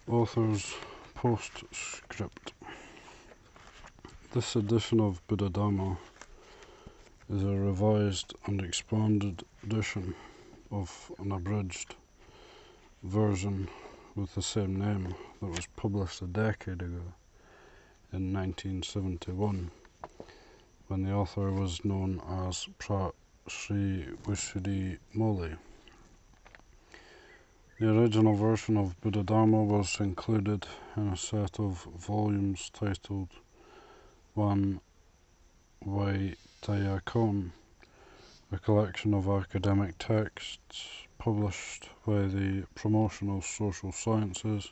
Author's Postscript. This edition of Buddha Dhamma is a revised and expanded edition of an abridged version with the same name that was published a decade ago in 1971, when the author was known as Sri Vishri Moli. The original version of Buddha Dhamma was included in a set of volumes titled One Vaitayakon, a collection of academic texts published by the Promotion of Social Sciences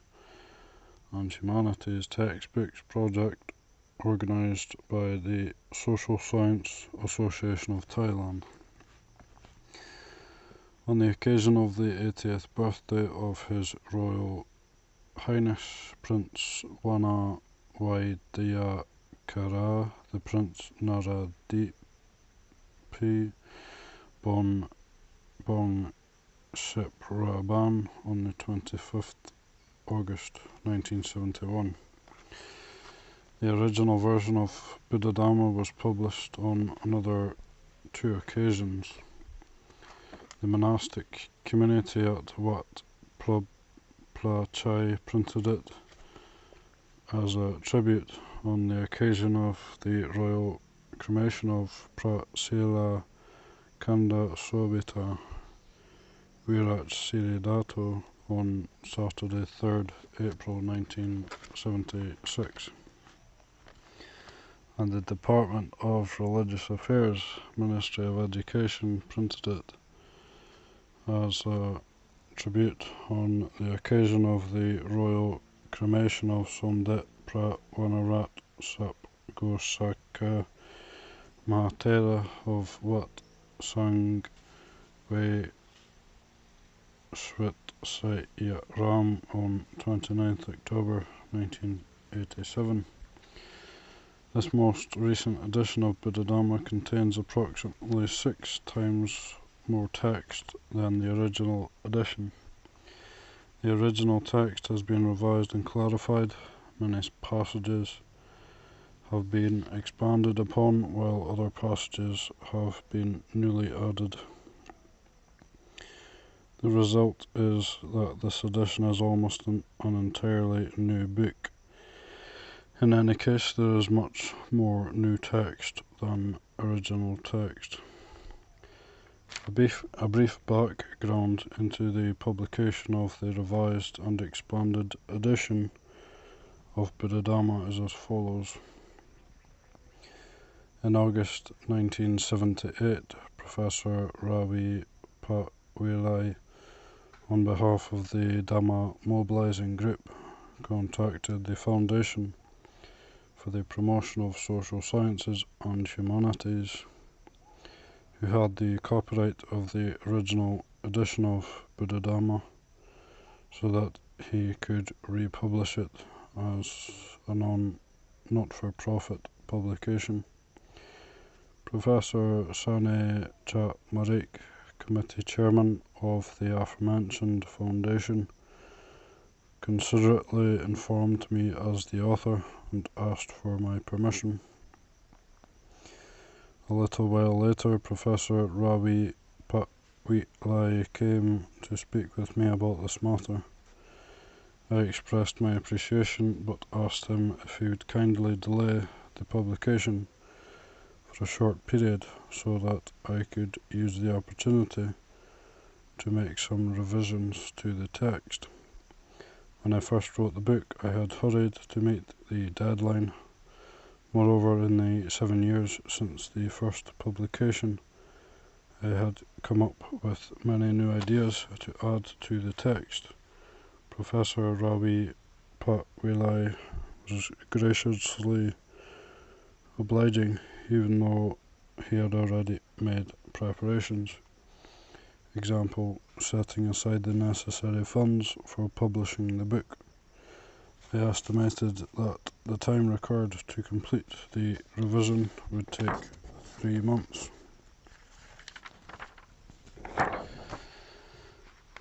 and Humanities Textbooks Project, organised by the Social Science Association of Thailand. On the occasion of the 80th birthday of His Royal Highness Prince Wana Vaidyanatha, the Prince Naradeep Bon Sipraban, on the 25th August 1971. The original version of Buddha Dhamma was published on another two occasions. The monastic community at Wat Prachai printed it as a tribute on the occasion of the royal cremation of Prasila Kanda Sobita Viraj Siridato on Saturday 3rd April 1976. And the Department of Religious Affairs, Ministry of Education, printed it as a tribute on the occasion of the royal cremation of Somdet Prawanarat Sap Gosaka Mahatera of Wat Sang Ve Swit Satya Ram on 29th October 1987. This most recent edition of Buddha Dhamma contains approximately 6 times more text than the original edition. The original text has been revised and clarified. Many passages have been expanded upon, while other passages have been newly added. The result is that this edition is almost an entirely new book. In any case, there is much more new text than original text. A brief background into the publication of the revised and expanded edition of Buddha Dhamma is as follows. In August 1978, Professor Ravi Patwilai, on behalf of the Dhamma Mobilizing Group, contacted the Foundation for the Promotion of Social Sciences and Humanities, who had the copyright of the original edition of Buddha Dhamma, so that he could republish it as a not-for-profit publication. Professor Sane Chatmarik, committee chairman of the aforementioned foundation, considerately informed me as the author and asked for my permission. A little while later, Professor Ravi Patwilai came to speak with me about this matter. I expressed my appreciation, but asked him if he would kindly delay the publication for a short period so that I could use the opportunity to make some revisions to the text. When I first wrote the book, I had hurried to meet the deadline. Moreover, in the 7 years since the first publication, I had come up with many new ideas to add to the text. Professor Ravi Patwilai was graciously obliging, even though he had already made preparations. Example, setting aside the necessary funds for publishing the book. I estimated that the time required to complete the revision would take 3 months.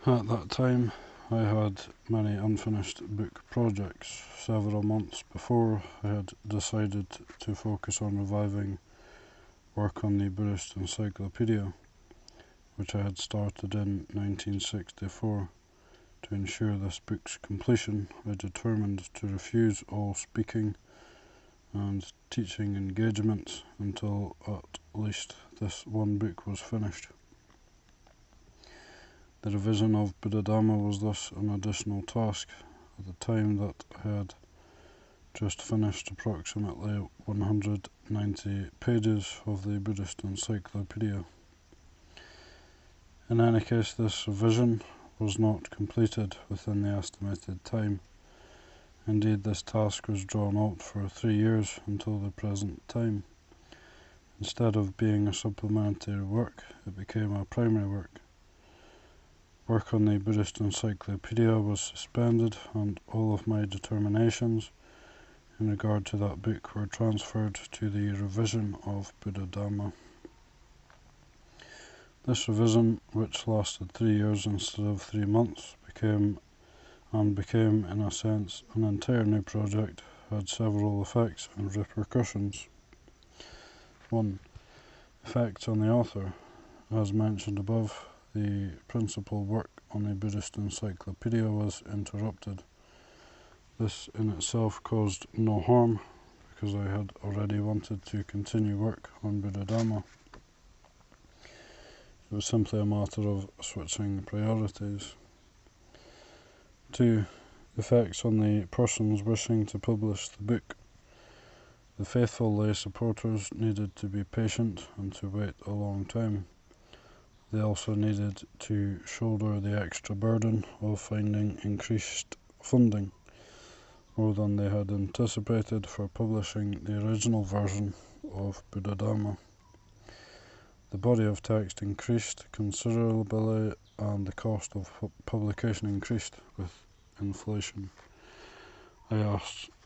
At that time, I had many unfinished book projects. Several months before, I had decided to focus on reviving work on the Buddhist Encyclopedia, which I had started in 1964. To ensure this book's completion, I determined to refuse all speaking and teaching engagements until at least this one book was finished. The revision of Buddha-Dhamma was thus an additional task at the time that I had just finished approximately 190 pages of the Buddhist Encyclopedia. In any case, this revision was not completed within the estimated time. Indeed, this task was drawn out for 3 years until the present time. Instead of being a supplementary work, it became a primary work. Work on the Buddhist Encyclopedia was suspended, and all of my determinations in regard to that book were transferred to the revision of Buddha-Dhamma. This revision, which lasted 3 years instead of 3 months, became, in a sense, an entire new project, had several effects and repercussions. 1. Effects on the author. As mentioned above, the principal work on the Buddhist Encyclopedia was interrupted. This in itself caused no harm, because I had already wanted to continue work on Buddha-Dhamma. It was simply a matter of switching priorities. 2. Effects on the persons wishing to publish the book. The faithful lay supporters needed to be patient and to wait a long time. They also needed to shoulder the extra burden of finding increased funding, more than they had anticipated, for publishing the original version of Buddha-Dhamma. The body of text increased considerably, and the cost of publication increased with inflation. I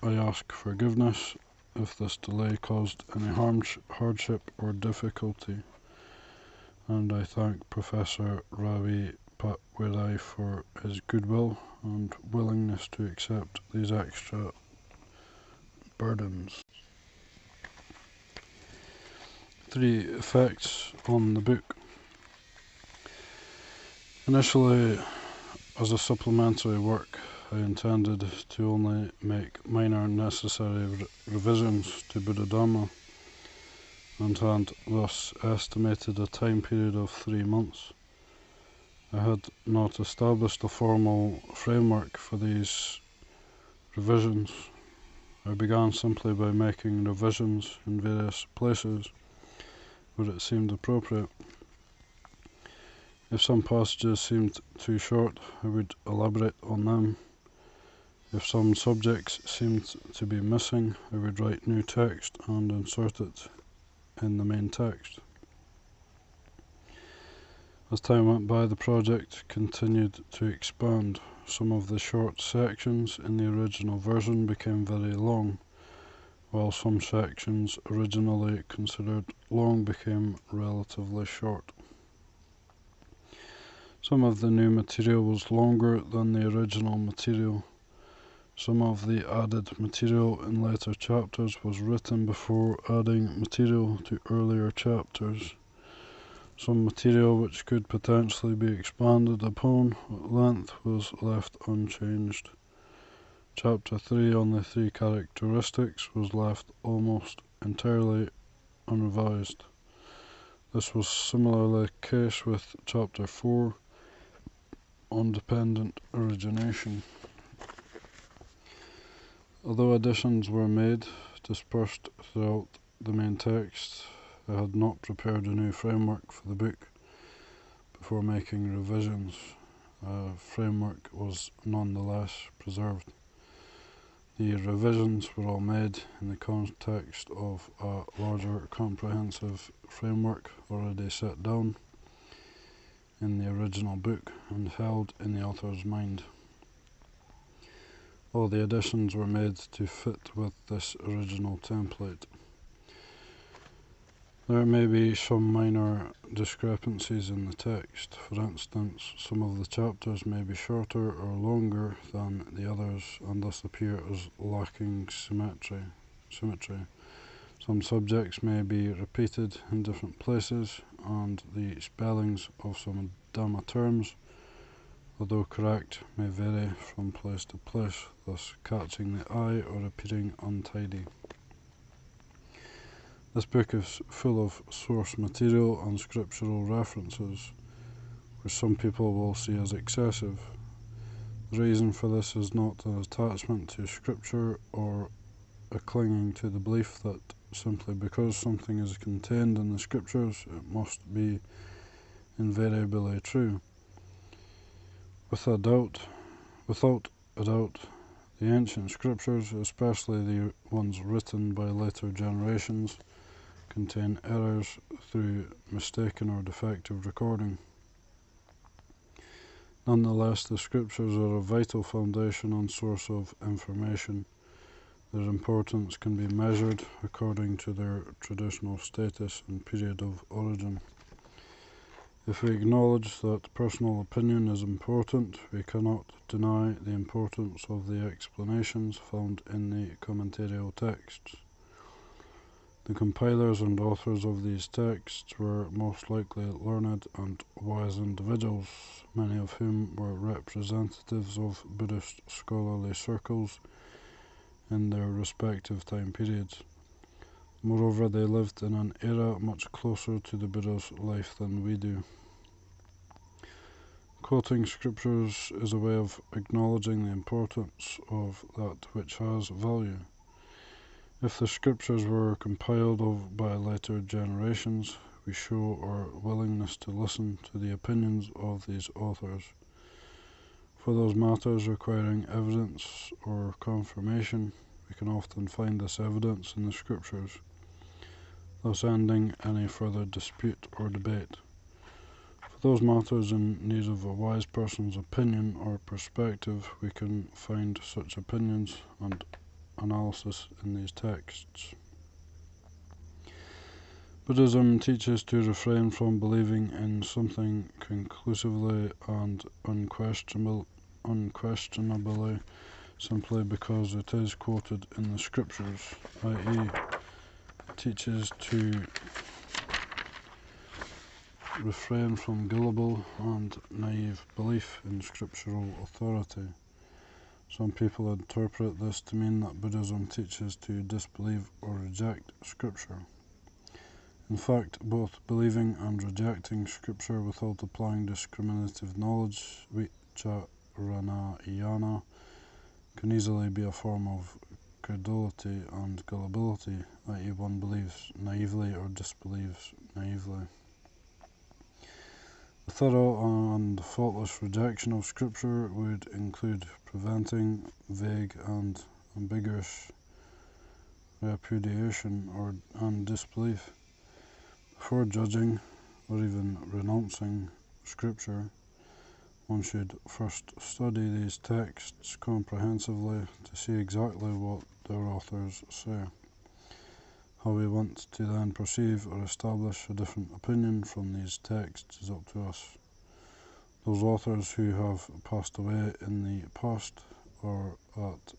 ask forgiveness if this delay caused any hardship or difficulty, and I thank Professor Ravi Patwirai for his goodwill and willingness to accept these extra burdens. 3. Effects on the book. Initially, as a supplementary work, I intended to only make minor necessary revisions to Buddha-Dhamma, and had thus estimated a time period of 3 months. I had not established a formal framework for these revisions. I began simply by making revisions in various places where it seemed appropriate. If some passages seemed too short, I would elaborate on them. If some subjects seemed to be missing, I would write new text and insert it in the main text. As time went by, the project continued to expand. Some of the short sections in the original version became very long, while some sections originally considered long became relatively short. Some of the new material was longer than the original material. Some of the added material in later chapters was written before adding material to earlier chapters. Some material which could potentially be expanded upon at length was left unchanged. Chapter 3 on the 3 characteristics was left almost entirely unrevised. This was similarly the case with Chapter 4 on dependent origination. Although additions were made, dispersed throughout the main text, I had not prepared a new framework for the book before making revisions. A framework was nonetheless preserved. The revisions were all made in the context of a larger comprehensive framework already set down in the original book and held in the author's mind. All the additions were made to fit with this original template. There may be some minor discrepancies in the text. For instance, some of the chapters may be shorter or longer than the others and thus appear as lacking symmetry. Some subjects may be repeated in different places, and the spellings of some Dhamma terms, although correct, may vary from place to place, thus catching the eye or appearing untidy. This book is full of source material and scriptural references, which some people will see as excessive. The reason for this is not an attachment to scripture or a clinging to the belief that simply because something is contained in the scriptures it must be invariably true. Without a doubt, the ancient scriptures, especially the ones written by later generations, contain errors through mistaken or defective recording. Nonetheless, the scriptures are a vital foundation and source of information. Their importance can be measured according to their traditional status and period of origin. If we acknowledge that personal opinion is important, we cannot deny the importance of the explanations found in the commentarial texts. The compilers and authors of these texts were most likely learned and wise individuals, many of whom were representatives of Buddhist scholarly circles in their respective time periods. Moreover, they lived in an era much closer to the Buddha's life than we do. Quoting scriptures is a way of acknowledging the importance of that which has value. If the scriptures were compiled by later generations, we show our willingness to listen to the opinions of these authors. For those matters requiring evidence or confirmation, we can often find this evidence in the scriptures, thus ending any further dispute or debate. For those matters in need of a wise person's opinion or perspective, we can find such opinions and analysis in these texts. Buddhism teaches to refrain from believing in something conclusively and unquestionably simply because it is quoted in the scriptures, i.e., it teaches to refrain from gullible and naive belief in scriptural authority. Some people interpret this to mean that Buddhism teaches to disbelieve or reject scripture. In fact, both believing and rejecting scripture without applying discriminative knowledge, vicharanayana, can easily be a form of credulity and gullibility, i.e. one believes naively or disbelieves naively. A thorough and faultless rejection of scripture would include preventing vague and ambiguous repudiation and disbelief. Before judging or even renouncing scripture, one should first study these texts comprehensively to see exactly what their authors say. How we want to then perceive or establish a different opinion from these texts is up to us. Those authors who have passed away in the past are at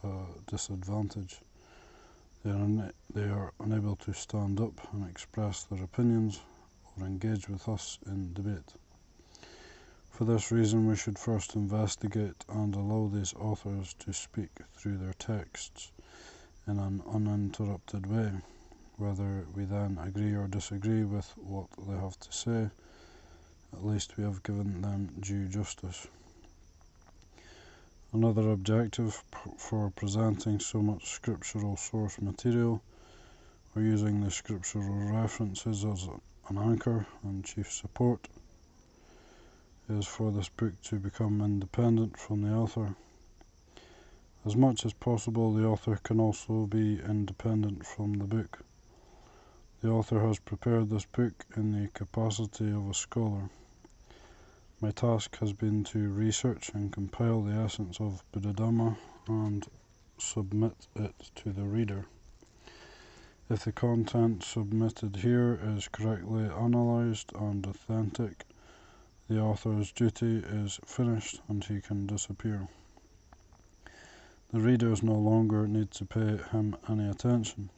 a disadvantage. They are unable to stand up and express their opinions or engage with us in debate. For this reason, we should first investigate and allow these authors to speak through their texts in an uninterrupted way. Whether we then agree or disagree with what they have to say, at least we have given them due justice. Another objective for presenting so much scriptural source material, or using the scriptural references as an anchor and chief support, is for this book to become independent from the author. As much as possible, the author can also be independent from the book. The author has prepared this book in the capacity of a scholar. My task has been to research and compile the essence of Buddha Dhamma and submit it to the reader. If the content submitted here is correctly analysed and authentic, the author's duty is finished and he can disappear. The readers no longer need to pay him any attention.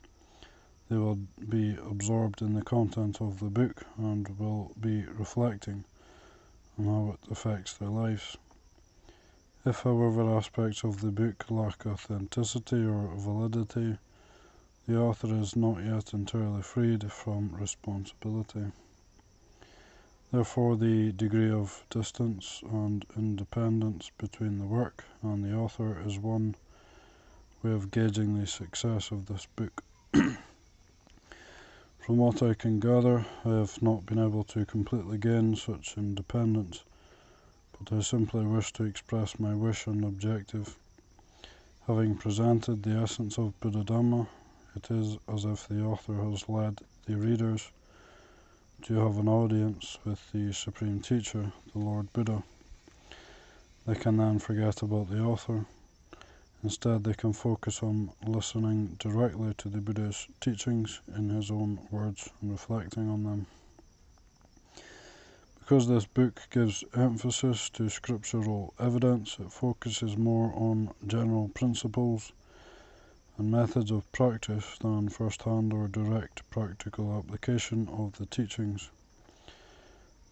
They will be absorbed in the content of the book and will be reflecting on how it affects their lives. If, however, aspects of the book lack authenticity or validity, the author is not yet entirely freed from responsibility. Therefore, the degree of distance and independence between the work and the author is one way of gauging the success of this book. From what I can gather, I have not been able to completely gain such independence, but I simply wish to express my wish and objective. Having presented the essence of Buddha Dhamma, it is as if the author has led the readers to have an audience with the Supreme Teacher, the Lord Buddha. They can then forget about the author. Instead, they can focus on listening directly to the Buddha's teachings in his own words and reflecting on them. Because this book gives emphasis to scriptural evidence, it focuses more on general principles and methods of practice than first-hand or direct practical application of the teachings.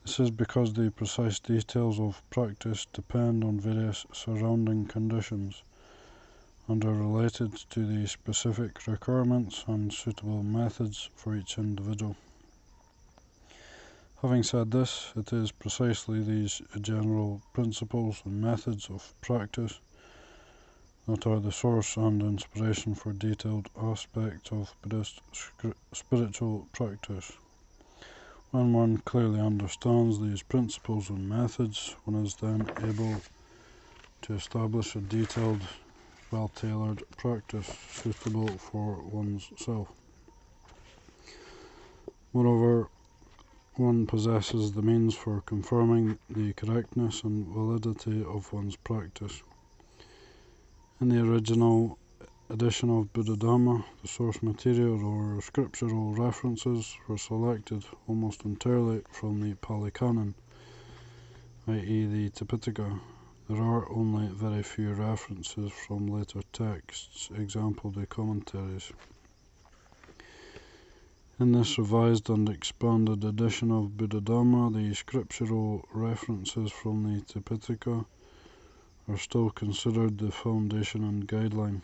This is because the precise details of practice depend on various surrounding conditions and are related to the specific requirements and suitable methods for each individual. Having said this, it is precisely these general principles and methods of practice that are the source and inspiration for detailed aspects of Buddhist spiritual practice. When one clearly understands these principles and methods, one is then able to establish a detailed, well-tailored practice suitable for one's self. Moreover, one possesses the means for confirming the correctness and validity of one's practice. In the original edition of Buddha Dhamma, the source material or scriptural references were selected almost entirely from the Pali Canon, i.e. the Tipitaka. There are only very few references from later texts, example the commentaries. In this revised and expanded edition of Buddha Dhamma, the scriptural references from the Tipitaka are still considered the foundation and guideline.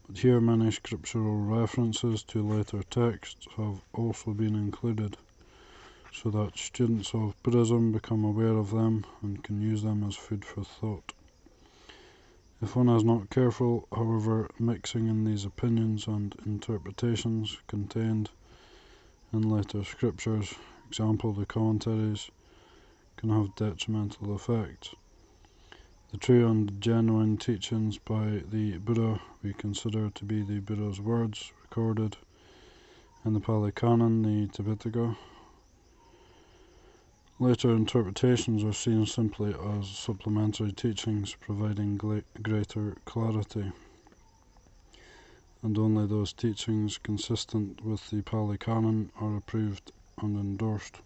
But here many scriptural references to later texts have also been included, so that students of Buddhism become aware of them and can use them as food for thought. If one is not careful, however, mixing in these opinions and interpretations contained in later scriptures, example the commentaries, can have detrimental effects. The true and genuine teachings by the Buddha we consider to be the Buddha's words recorded in the Pali Canon, the Tipitaka. Later interpretations are seen simply as supplementary teachings providing greater clarity, and only those teachings consistent with the Pali Canon are approved and endorsed.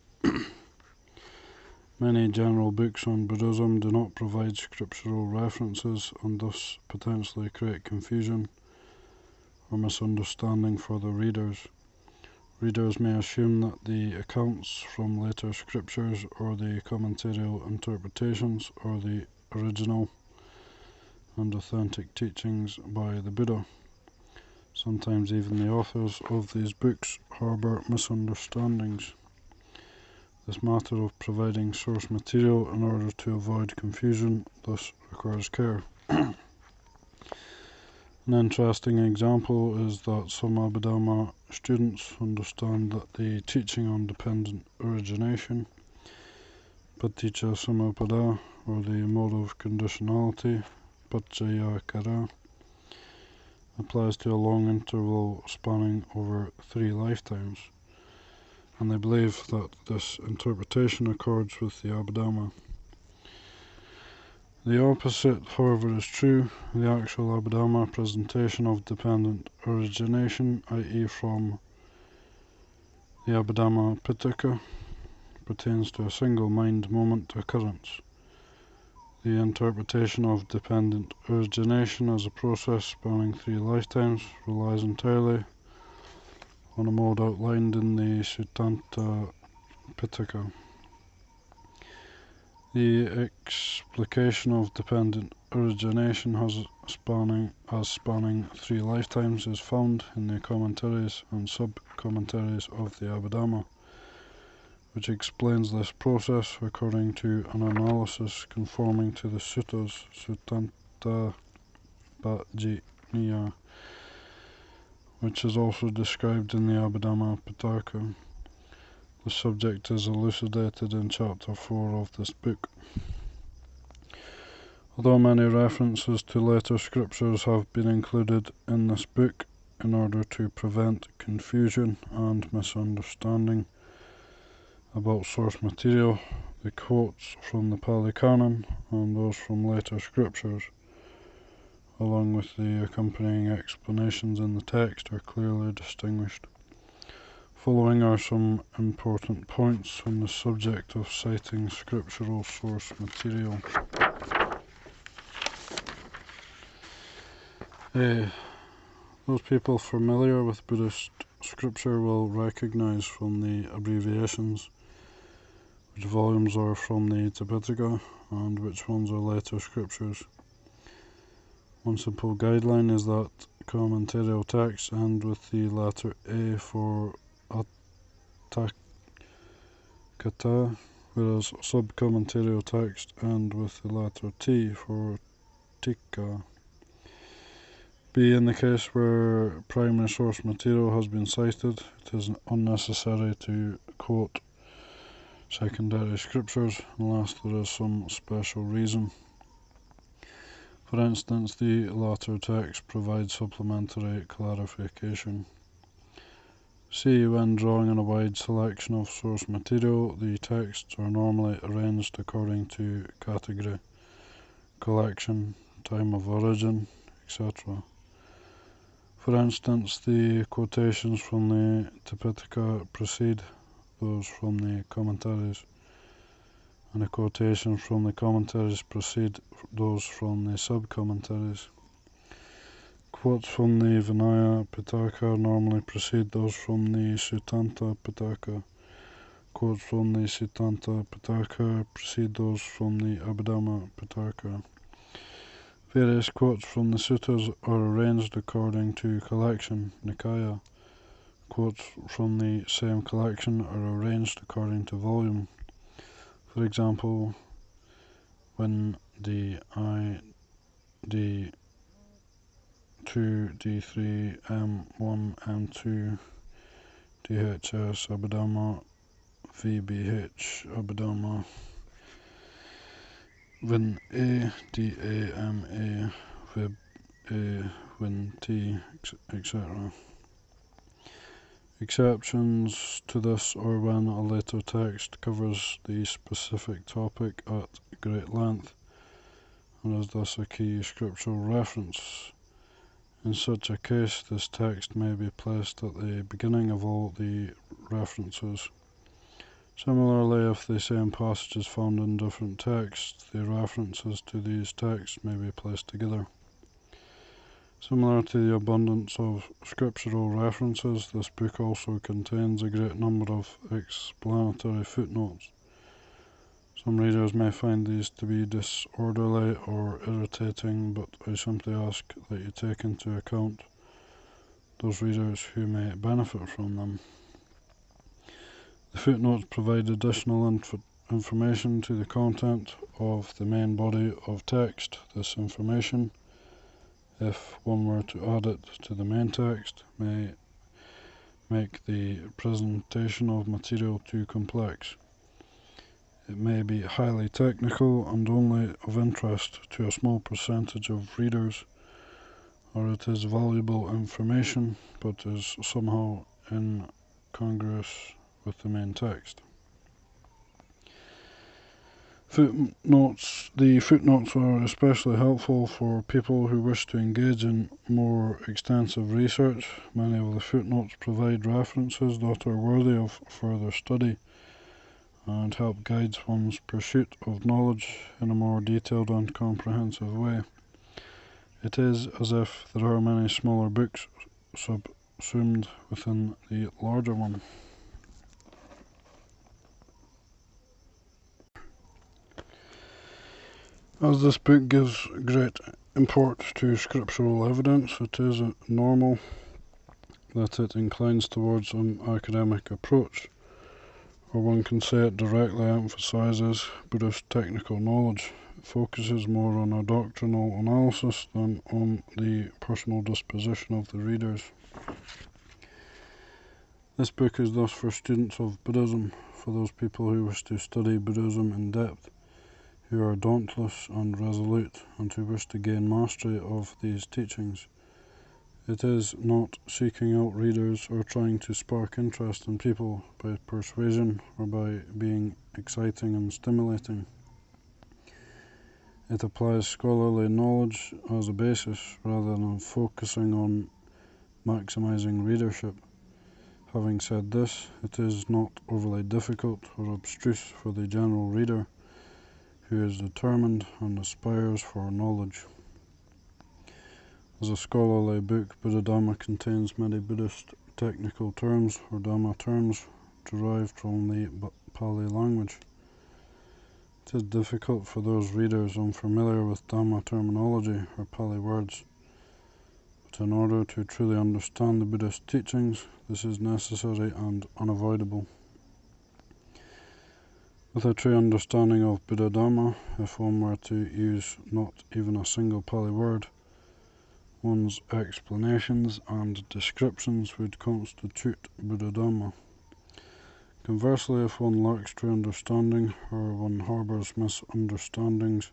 Many general books on Buddhism do not provide scriptural references and thus potentially create confusion or misunderstanding for the readers. Readers may assume that the accounts from later scriptures or the commentarial interpretations are the original and authentic teachings by the Buddha. Sometimes even the authors of these books harbour misunderstandings. This matter of providing source material in order to avoid confusion thus requires care. An interesting example is that some Abhidhamma students understand that the teaching on dependent origination, paticca samuppada, or the mode of conditionality, paccaya-kara, applies to a long interval spanning over 3 lifetimes, and they believe that this interpretation accords with the Abhidhamma. The opposite, however, is true. The actual Abhidhamma presentation of dependent origination, i.e. from the Abhidhamma Pitaka, pertains to a single mind moment occurrence. The interpretation of dependent origination as a process spanning 3 lifetimes relies entirely on a mode outlined in the Suttanta Pitaka. The explication of dependent origination as spanning 3 lifetimes is found in the commentaries and sub-commentaries of the Abhidhamma, which explains this process according to an analysis conforming to the suttas Suttanta Bhajiniya, which is also described in the Abhidhamma Pitaka. The subject is elucidated in chapter 4 of this book. Although many references to later scriptures have been included in this book in order to prevent confusion and misunderstanding about source material, the quotes from the Pali Canon and those from later scriptures, along with the accompanying explanations in the text, are clearly distinguished. Following are some important points on the subject of citing scriptural source material. Those people familiar with Buddhist scripture will recognize from the abbreviations which volumes are from the Tipitaka and which ones are later scriptures. One simple guideline is that commentarial texts end with the letter A for Atthakata, whereas sub-commentarial texts end with the letter T for Tika. B. In the case where primary source material has been cited, it is unnecessary to quote secondary scriptures unless there is some special reason. For instance, the latter text provides supplementary clarification. C. When drawing on a wide selection of source material, the texts are normally arranged according to category, collection, time of origin, etc. For instance, the quotations from the Tipitaka precede those from the commentaries, and the quotations from the commentaries precede those from the sub-commentaries. Quotes from the Vinaya Pitaka normally precede those from the Suttanta Pitaka. Quotes from the Suttanta Pitaka precede those from the Abhidhamma Pitaka. Various quotes from the suttas are arranged according to collection, Nikaya. Quotes from the same collection are arranged according to volume. For example, when D2, D3, M1, M2, DHS, Abhidhamma, VBH, Abhidhamma, Vin A, DA, MA, Vib A, Win T, etc. Exceptions to this are when a later text covers the specific topic at great length and is thus a key scriptural reference. In such a case, this text may be placed at the beginning of all the references. Similarly, if the same passage is found in different texts, the references to these texts may be placed together. Similar to the abundance of scriptural references, this book also contains a great number of explanatory footnotes. Some readers may find these to be disorderly or irritating, but I simply ask that you take into account those readers who may benefit from them. The footnotes provide additional information to the content of the main body of text. This information, if one were to add it to the main text, may make the presentation of material too complex. It may be highly technical and only of interest to a small percentage of readers, or it is valuable information but is somehow incongruous with the main text. Footnotes. The footnotes are especially helpful for people who wish to engage in more extensive research. Many of the footnotes provide references that are worthy of further study and help guide one's pursuit of knowledge in a more detailed and comprehensive way. It is as if there are many smaller books subsumed within the larger one. As this book gives great import to scriptural evidence, it is normal that it inclines towards an academic approach, or one can say it directly emphasizes Buddhist technical knowledge. It focuses more on a doctrinal analysis than on the personal disposition of the readers. This book is thus for students of Buddhism, for those people who wish to study Buddhism in depth, who are dauntless and resolute, and who wish to gain mastery of these teachings. It is not seeking out readers or trying to spark interest in people by persuasion or by being exciting and stimulating. It applies scholarly knowledge as a basis rather than focusing on maximizing readership. Having said this, it is not overly difficult or abstruse for the general reader who is determined and aspires for knowledge. As a scholarly book, Buddha-Dhamma contains many Buddhist technical terms or Dhamma terms derived from the Pali language. It is difficult for those readers unfamiliar with Dhamma terminology or Pali words, but in order to truly understand the Buddhist teachings, this is necessary and unavoidable. With a true understanding of Buddha-Dhamma, if one were to use not even a single Pali word, one's explanations and descriptions would constitute Buddha-Dhamma. Conversely, if one lacks true understanding or one harbours misunderstandings,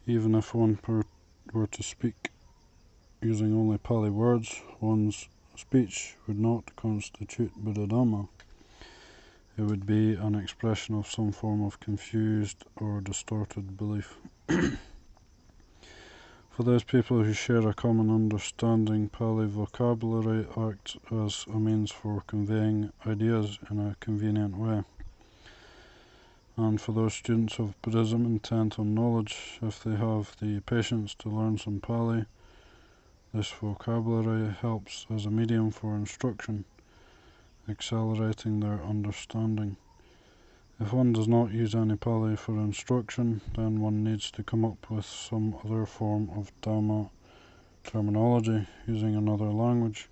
even if one were to speak using only Pali words, one's speech would not constitute Buddha-Dhamma. It would be an expression of some form of confused or distorted belief. For those people who share a common understanding, Pali vocabulary acts as a means for conveying ideas in a convenient way. And for those students of Buddhism intent on knowledge, if they have the patience to learn some Pali, this vocabulary helps as a medium for instruction, accelerating their understanding. If one does not use any Pali for instruction, then one needs to come up with some other form of Dhamma terminology using another language.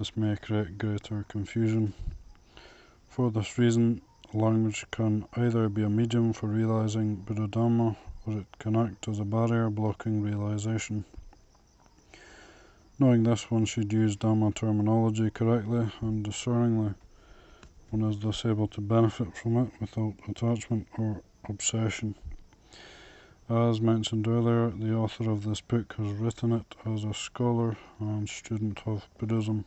This may create greater confusion. For this reason, language can either be a medium for realizing Buddha-Dhamma, or it can act as a barrier blocking realization. Knowing this, one should use Dhamma terminology correctly and discerningly. One is thus able to benefit from it without attachment or obsession. As mentioned earlier, the author of this book has written it as a scholar and student of Buddhism.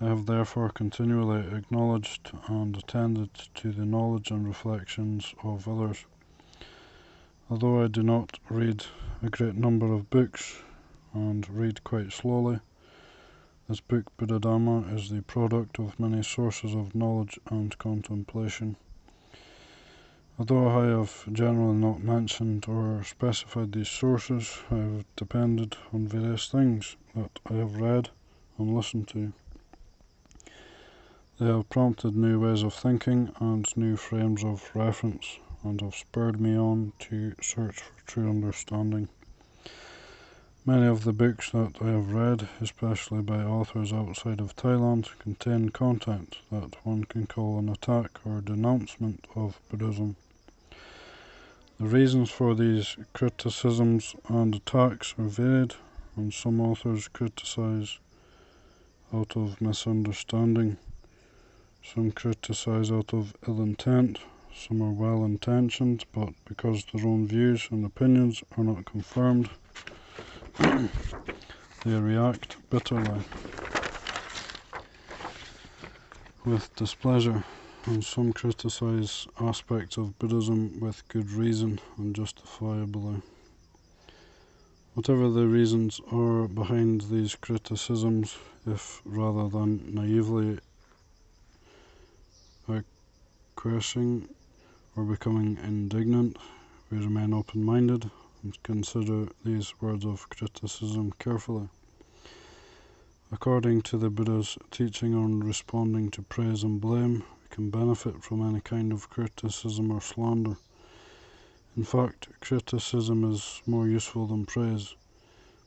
I have therefore continually acknowledged and attended to the knowledge and reflections of others. Although I do not read a great number of books and read quite slowly, this book, Buddha-Dhamma, is the product of many sources of knowledge and contemplation. Although I have generally not mentioned or specified these sources, I have depended on various things that I have read and listened to. They have prompted new ways of thinking and new frames of reference, and have spurred me on to search for true understanding. Many of the books that I have read, especially by authors outside of Thailand, contain content that one can call an attack or denouncement of Buddhism. The reasons for these criticisms and attacks are varied, and some authors criticize out of misunderstanding, some criticize out of ill intent, some are well intentioned, but because their own views and opinions are not confirmed, they react bitterly with displeasure. and some criticize aspects of Buddhism with good reason and justifiably. Whatever the reasons are behind these criticisms, if rather than naively acquiescing or becoming indignant, we remain open-minded and consider these words of criticism carefully. According to the Buddha's teaching on responding to praise and blame, we can benefit from any kind of criticism or slander. In fact, criticism is more useful than praise,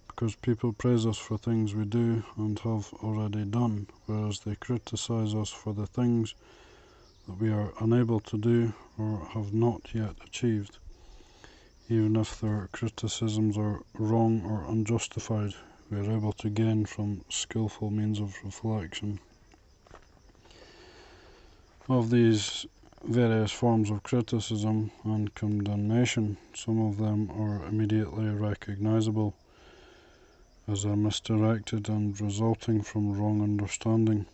because people praise us for things we do and have already done, whereas they criticize us for the things that we are unable to do or have not yet achieved. Even if their criticisms are wrong or unjustified, we are able to gain from skillful means of reflection. Of these various forms of criticism and condemnation, some of them are immediately recognizable as are misdirected and resulting from wrong understanding.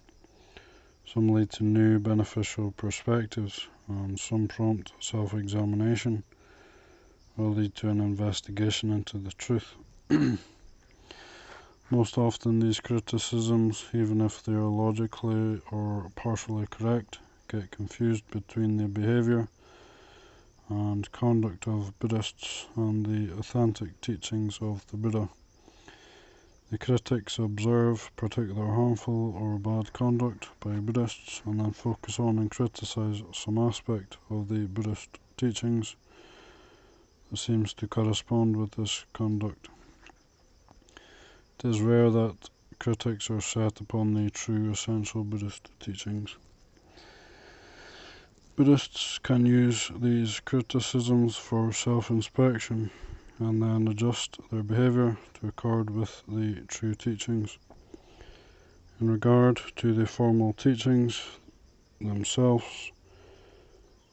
Some lead to new beneficial perspectives, and some prompt self-examination or lead to an investigation into the truth. Most often these criticisms, even if they are logically or partially correct, get confused between the behavior and conduct of Buddhists and the authentic teachings of the Buddha. The critics observe particular harmful or bad conduct by Buddhists and then focus on and criticize some aspect of the Buddhist teachings that seems to correspond with this conduct. It is rare that critics are set upon the true essential Buddhist teachings. Buddhists can use these criticisms for self-inspection and then adjust their behavior to accord with the true teachings. In regard to the formal teachings themselves,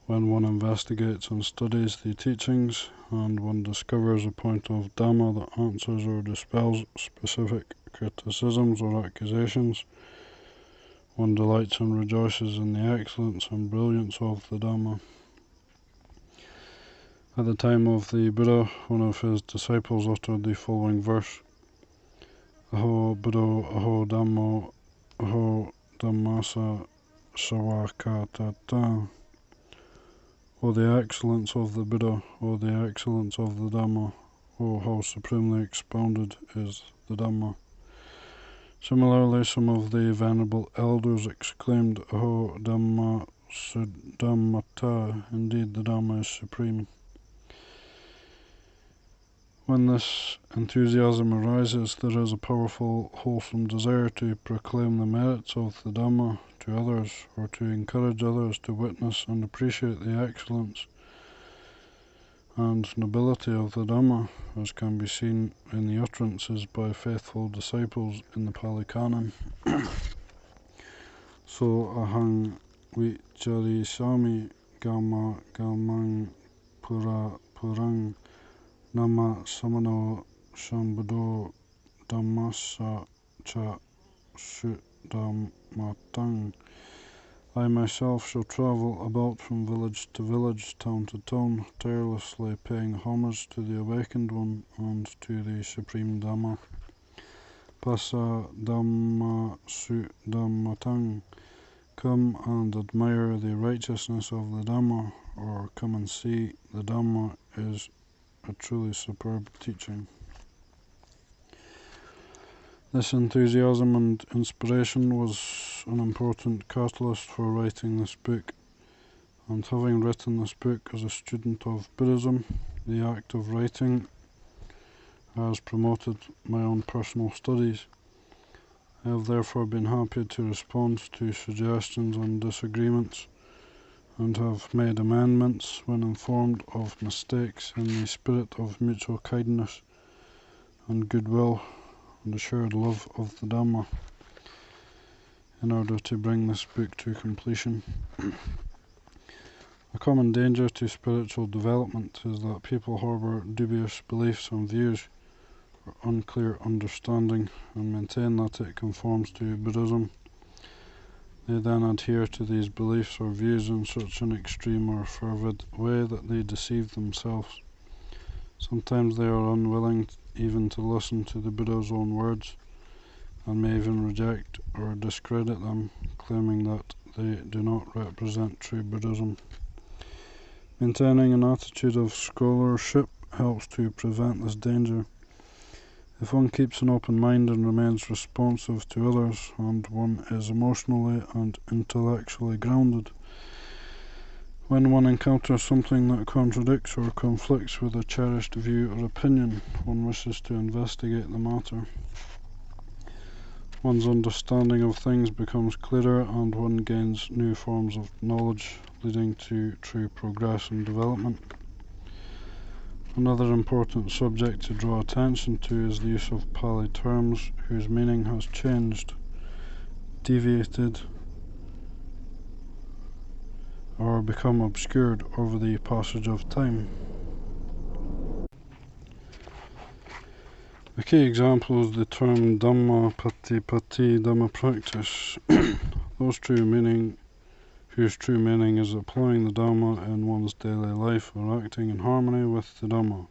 when one investigates and studies the teachings and one discovers a point of Dhamma that answers or dispels specific criticisms or accusations, one delights and rejoices in the excellence and brilliance of the Dhamma. At the time of the Buddha, one of his disciples uttered the following verse: Aho Buddho, Aho Dhammo, Aho Dhammasa Sawakatata. O the excellence of the Buddha, O the excellence of the Dhamma, O how supremely expounded is the Dhamma. Similarly, some of the venerable elders exclaimed, Aho Dhamma Suddhammata, indeed the Dhamma is supreme. When this enthusiasm arises, there is a powerful, wholesome desire to proclaim the merits of the Dhamma to others, or to encourage others to witness and appreciate the excellence and nobility of the Dhamma, as can be seen in the utterances by faithful disciples in the Pali Canon. So ahang vicharisami gama gamang pura purang nama samano sambuddho dhammasa cha suddhammatang. I myself shall travel about from village to village, town to town, tirelessly paying homage to the Awakened One and to the Supreme Dhamma. Pasa Dhamma Suddhammatang. Come and admire the righteousness of the Dhamma, or come and see the Dhamma is a truly superb teaching. This enthusiasm and inspiration was an important catalyst for writing this book, and having written this book as a student of Buddhism, the act of writing has promoted my own personal studies. I have therefore been happy to respond to suggestions and disagreements, and have made amendments when informed of mistakes in the spirit of mutual kindness and goodwill and a shared love of the Dhamma, in order to bring this book to completion. A common danger to spiritual development is that people harbour dubious beliefs and views, or unclear understanding, and maintain that it conforms to Buddhism. They then adhere to these beliefs or views in such an extreme or fervid way that they deceive themselves. Sometimes they are unwilling even to listen to the Buddha's own words, and may even reject or discredit them, claiming that they do not represent true Buddhism. Maintaining an attitude of scholarship helps to prevent this danger. If one keeps an open mind and remains responsive to others, and one is emotionally and intellectually grounded, when one encounters something that contradicts or conflicts with a cherished view or opinion, one wishes to investigate the matter. One's understanding of things becomes clearer, and one gains new forms of knowledge, leading to true progress and development. Another important subject to draw attention to is the use of Pali terms whose meaning has changed, deviated, or become obscured over the passage of time. A key example is the term Dhamma Patipatti, Dhamma practice, whose true meaning is applying the Dhamma in one's daily life or acting in harmony with the Dhamma.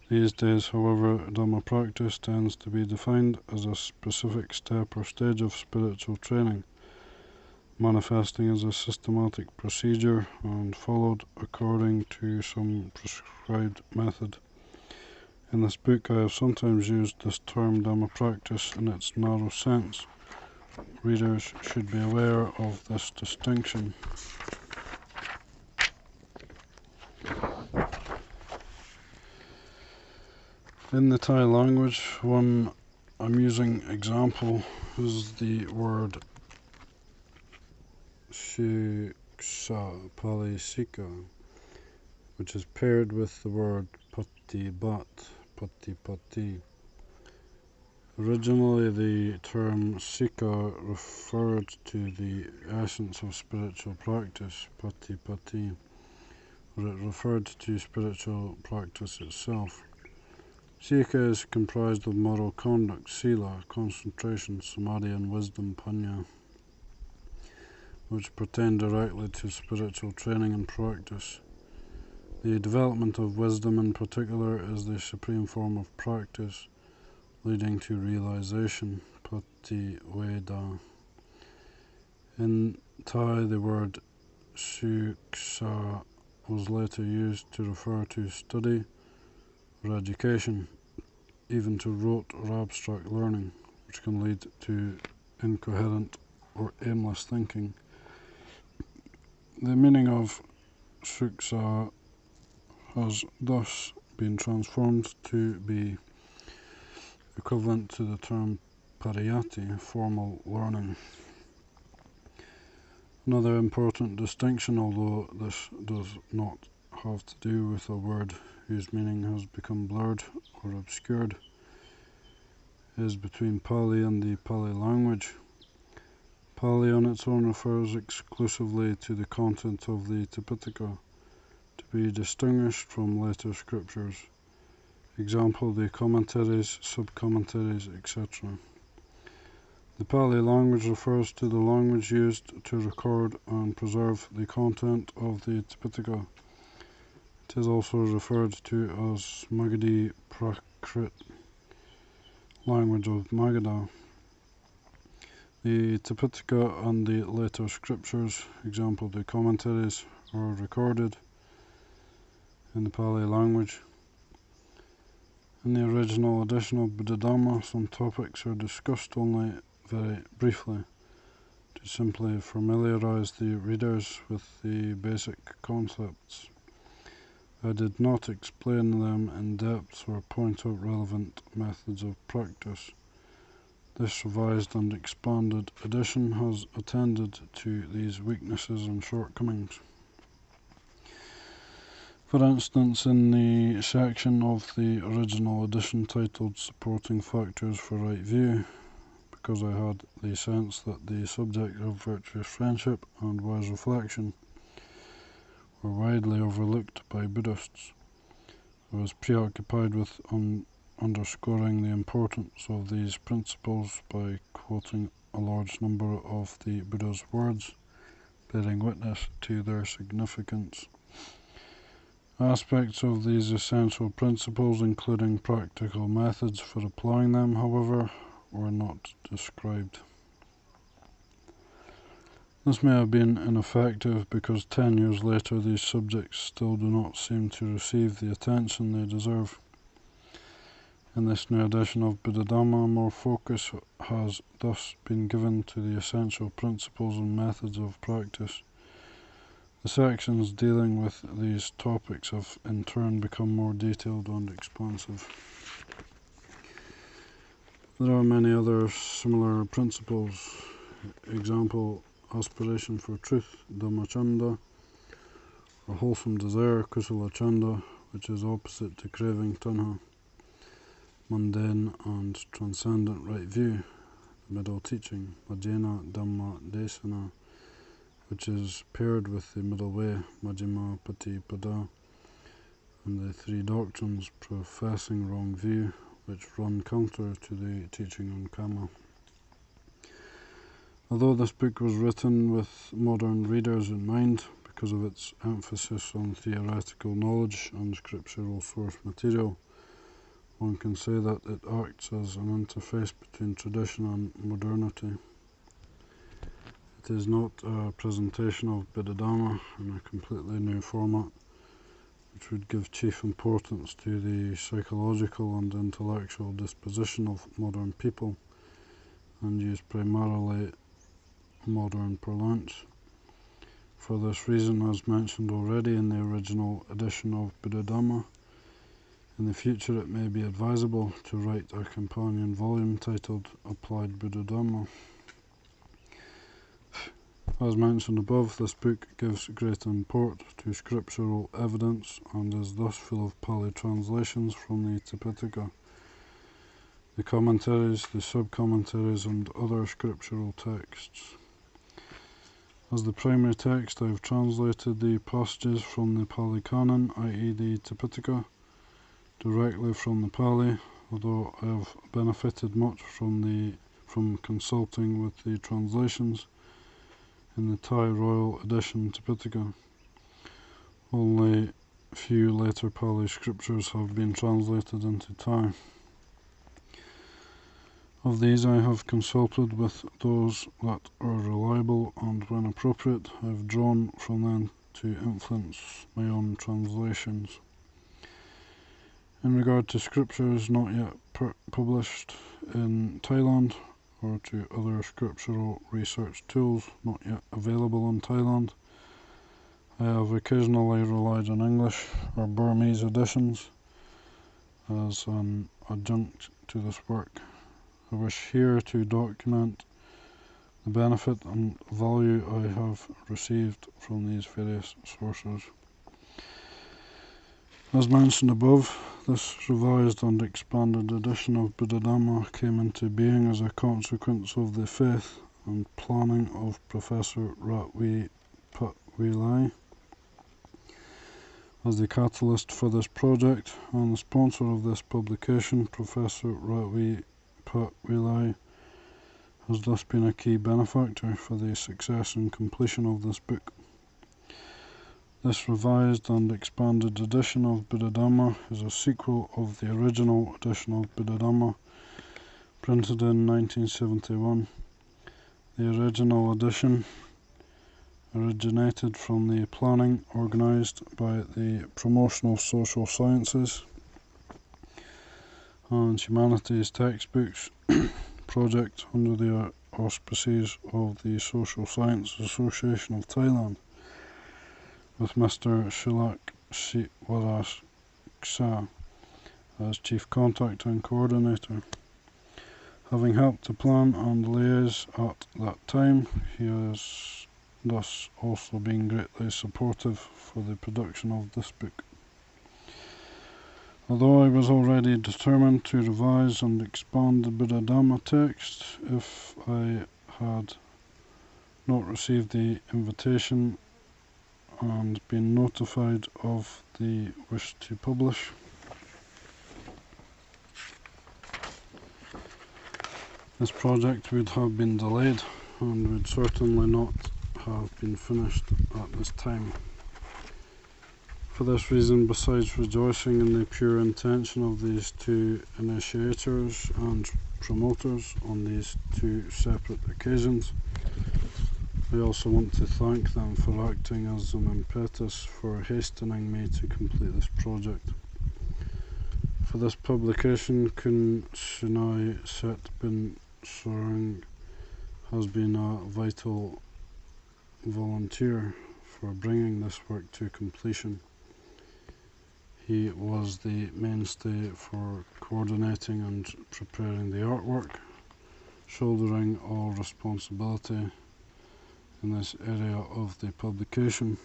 These days, however, Dhamma practice tends to be defined as a specific step or stage of spiritual training, manifesting as a systematic procedure and followed according to some prescribed method. In this book I have sometimes used this term Dhamma practice in its narrow sense. Readers should be aware of this distinction. In the Thai language, one amusing example is the word Siksa, Pali Sika, which is paired with the word Patibat, Patipatti. Originally, the term Sika referred to the essence of spiritual practice, Patipatti, or it referred to spiritual practice itself. Sika is comprised of moral conduct, sila, concentration, samadhi, and wisdom, panya, which pertain directly to spiritual training and practice. The development of wisdom in particular is the supreme form of practice, leading to realization, Pativedha. In Thai, the word Suksa was later used to refer to study or education, even to rote or abstract learning, which can lead to incoherent or aimless thinking. The meaning of Suksa has thus been transformed to be equivalent to the term pariyatti, formal learning. Another important distinction, although this does not have to do with a word whose meaning has become blurred or obscured, is between Pali and the Pali language. Pali on its own refers exclusively to the content of the Tipitaka, to be distinguished from later scriptures. Example, the commentaries, sub-commentaries, etc. The Pali language refers to the language used to record and preserve the content of the Tipitaka. It is also referred to as Magadhi Prakrit, language of Magadha. The Tipitaka and the later scriptures, example the commentaries, are recorded in the Pali language. In the original edition of Buddhadhamma, some topics are discussed only very briefly, to simply familiarize the readers with the basic concepts. I did not explain them in depth or point out relevant methods of practice. This revised and expanded edition has attended to these weaknesses and shortcomings. For instance, in the section of the original edition titled Supporting Factors for Right View, because I had the sense that the subject of virtuous friendship and wise reflection were widely overlooked by Buddhists, I was preoccupied with underscoring the importance of these principles by quoting a large number of the Buddha's words, bearing witness to their significance. Aspects of these essential principles, including practical methods for applying them, however, were not described. This may have been ineffective because 10 years later these subjects still do not seem to receive the attention they deserve. In this new edition of Buddha-Dhamma, more focus has thus been given to the essential principles and methods of practice. The sections dealing with these topics have in turn become more detailed and expansive. There are many other similar principles. Example, aspiration for truth, Dhammachanda, or wholesome desire, Kusala Chanda, which is opposite to craving, Tanha, mundane and transcendent right view, the middle teaching, Majjhana Dhamma Desana, which is paired with the middle way, Majjhima Patipada, and the three doctrines professing wrong view, which run counter to the teaching on Kama. Although this book was written with modern readers in mind because of its emphasis on theoretical knowledge and scriptural source material, one can say that it acts as an interface between tradition and modernity. It is not a presentation of Buddha-Dhamma in a completely new format, which would give chief importance to the psychological and intellectual disposition of modern people and use primarily modern parlance. For this reason, as mentioned already in the original edition of Buddha-Dhamma, in the future it may be advisable to write a companion volume titled Applied Buddha-Dhamma. As mentioned above, this book gives great import to scriptural evidence and is thus full of Pali translations from the Tipitaka, the commentaries, the sub-commentaries and other scriptural texts. As the primary text, I have translated the passages from the Pali Canon, i.e. the Tipitaka, directly from the Pali, although I have benefited much from consulting with the translations in the Thai Royal Edition Tipitaka. Only few later Pali scriptures have been translated into Thai. Of these I have consulted with those that are reliable, and when appropriate I have drawn from them to influence my own translations. In regard to scriptures not yet published in Thailand, or to other scriptural research tools not yet available in Thailand, I have occasionally relied on English or Burmese editions as an adjunct to this work. I wish here to document the benefit and value I have received from these various sources. As mentioned above, this revised and expanded edition of Buddha-Dhamma came into being as a consequence of the faith and planning of Professor Ratwi Patwilai as the catalyst for this project, and the sponsor of this publication, Professor Ratwi Patwilai, has thus been a key benefactor for the success and completion of this book. This revised and expanded edition of Buddha-Dhamma is a sequel of the original edition of Buddha-Dhamma, printed in 1971. The original edition originated from the planning organised by the Promotion of Social Sciences and Humanities Textbooks project under the auspices of the Social Science Association of Thailand, with Mr. Shilak Sitwaraksa as Chief Contact and Coordinator. Having helped to plan and liaise at that time, he has thus also been greatly supportive for the production of this book. Although I was already determined to revise and expand the Buddha-Dhamma text, if I had not received the invitation and been notified of the wish to publish, This project would have been delayed and would certainly not have been finished at this time. For this reason, besides rejoicing in the pure intention of these two initiators and promoters on these two separate occasions, I also want to thank them for acting as an impetus for hastening me to complete this project. For this publication, Kun Sunai Set Bin Sorang has been a vital volunteer for bringing this work to completion. He was the mainstay for coordinating and preparing the artwork, shouldering all responsibility in this area of the publication.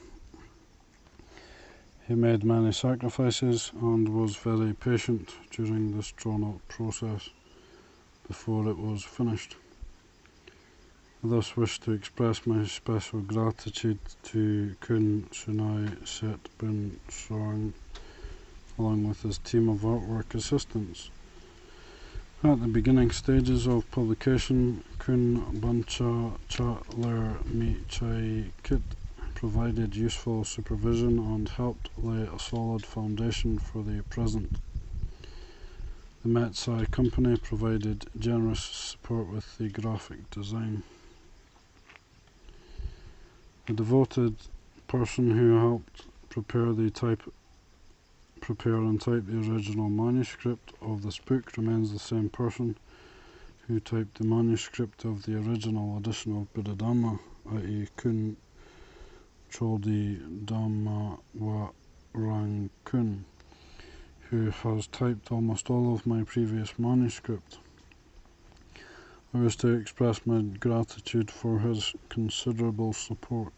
He made many sacrifices and was very patient during this drawn-out process before it was finished. I thus wish to express my special gratitude to Kun Sunai Set Bin Sorang along with his team of artwork assistants. At the beginning stages of publication, Kun Bancha Cha Ler Mi Chai Kit provided useful supervision and helped lay a solid foundation for the present. The Metsai company provided generous support with the graphic design. The devoted person who helped prepare and type the original manuscript of this book remains the same person who typed the manuscript of the original edition of Buddha-dhamma, i.e. Kun Chodi Dhamma Warang Kun, who has typed almost all of my previous manuscript. I wish to express my gratitude for his considerable support.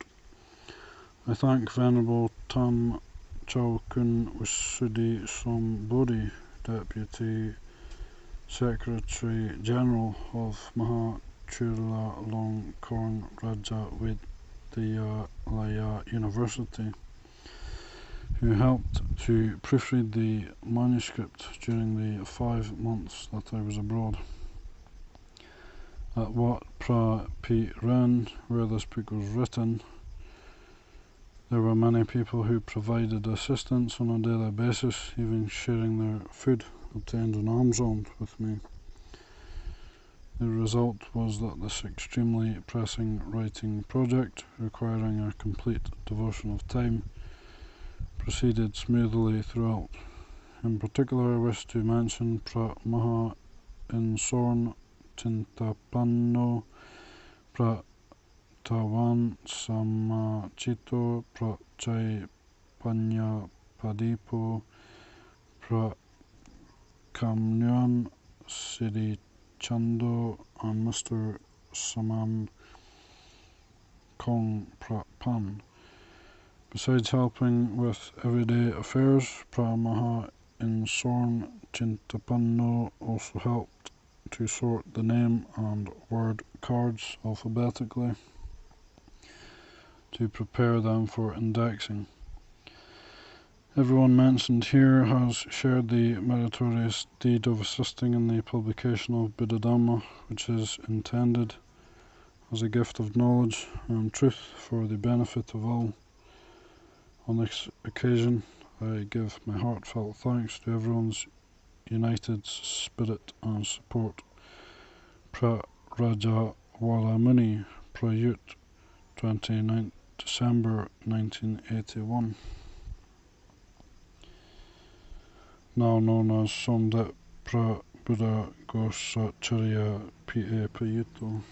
I thank Venerable Tam Chao Kun Usudi Som Bodhi, Deputy Secretary General of Maha Chula Long Korn Raja Vidyalaya University, who helped to proofread the manuscript during the 5 months that I was abroad. At Wat Pra Pi Ren, where this book was written, there were many people who provided assistance on a daily basis, even sharing their food obtained in alms with me. The result was that this extremely pressing writing project, requiring a complete devotion of time, proceeded smoothly throughout. In particular, I wish to mention Pra Maha Insorn Tintapanno, Pra Tawan Samachito, Pra Chai Panya Padipo, Pra Kamnyan Siri Chando, and Mr. Samam Kong Pra Pan. Besides helping with everyday affairs, Pra Maha Insorn Chintapanno also helped to sort the name and word cards alphabetically to prepare them for indexing. Everyone mentioned here has shared the meritorious deed of assisting in the publication of Buddha-dhamma, which is intended as a gift of knowledge and truth for the benefit of all. On this occasion, I give my heartfelt thanks to everyone's united spirit and support. Pra Raja Walamuni Prayut, 29th December 1981. Now known as Somdet Pra Buddha Gosacharya P.A. Prayuto.